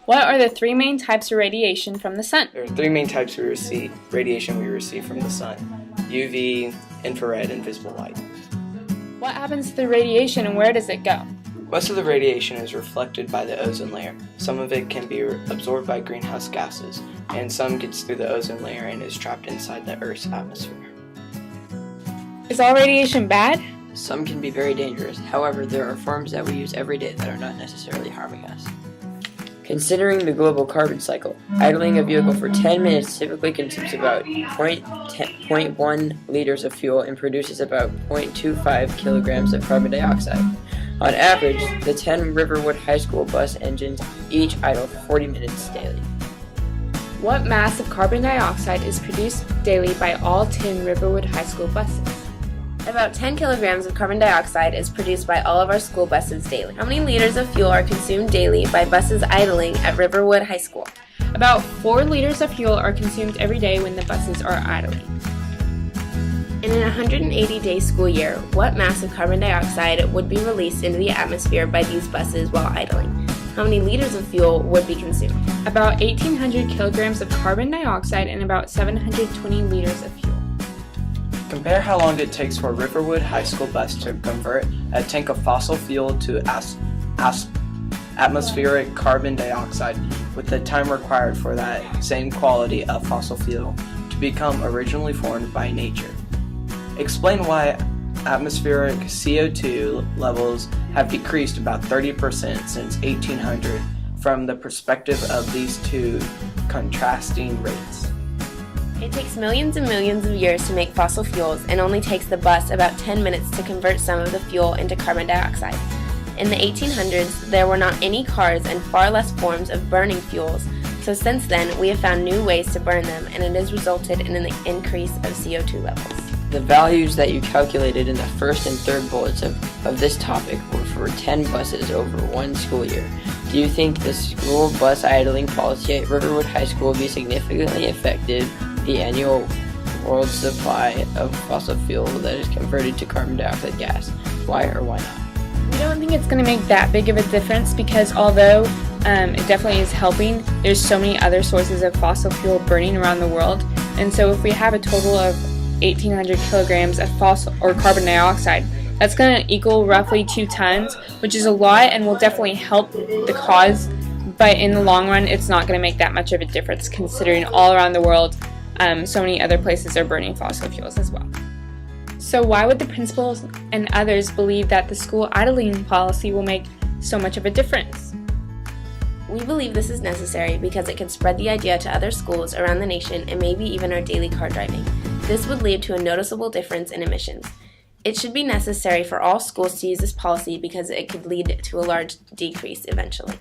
What are the three main types of radiation from the sun? There are three main types radiation we receive from the sun: UV, infrared, and visible light. What happens to the radiation and where does it go? Most of the radiation is reflected by the ozone layer. Some of it can be absorbed by greenhouse gases, and some gets through the ozone layer and is trapped inside the Earth's atmosphere. Is all radiation bad? Some can be very dangerous. However, there are forms that we use every day that are not necessarily harming us. Considering the global carbon cycle, idling a vehicle for 10 minutes typically consumes about 0.1 liters of fuel and produces about 0.25 kilograms of carbon dioxide. On average, the 10 Riverwood High School bus engines each idle for 40 minutes daily. What mass of carbon dioxide is produced daily by all 10 Riverwood High School buses? About 10 kilograms of carbon dioxide is produced by all of our school buses daily. How many liters of fuel are consumed daily by buses idling at Riverwood High School? About 4 liters of fuel are consumed every day when the buses are idling. In an 180-day school year, what mass of carbon dioxide would be released into the atmosphere by these buses while idling? How many liters of fuel would be consumed? About 1,800 kilograms of carbon dioxide and about 720 liters of fuel. Compare how long it takes for a Riverwood High School bus to convert a tank of fossil fuel to atmospheric carbon dioxide with the time required for that same quality of fossil fuel to become originally formed by nature. Explain why atmospheric CO2 levels have decreased about 30% since 1800 from the perspective of these two contrasting rates. It takes millions and millions of years to make fossil fuels and only takes the bus about 10 minutes to convert some of the fuel into carbon dioxide. In the 1800s, there were not any cars and far less forms of burning fuels, so since then we have found new ways to burn them and it has resulted in an increase of CO2 levels. The values that you calculated in the first and third bullets of this topic were for 10 buses over one school year. Do you think the school bus idling policy at Riverwood High School will be significantly affected the annual world supply of fossil fuel that is converted to carbon dioxide gas? Why or why not? We don't think it's going to make that big of a difference because although it definitely is helping, there's so many other sources of fossil fuel burning around the world, and so if we have a total of 1,800 kilograms of fossil or carbon dioxide, that's going to equal roughly 2 tons, which is a lot and will definitely help the cause, but in the long run it's not going to make that much of a difference considering all around the world so many other places are burning fossil fuels as well. So why would the principals and others believe that the school idling policy will make so much of a difference? We believe this is necessary because it can spread the idea to other schools around the nation and maybe even our daily car driving. This would lead to a noticeable difference in emissions. It should be necessary for all schools to use this policy because it could lead to a large decrease eventually.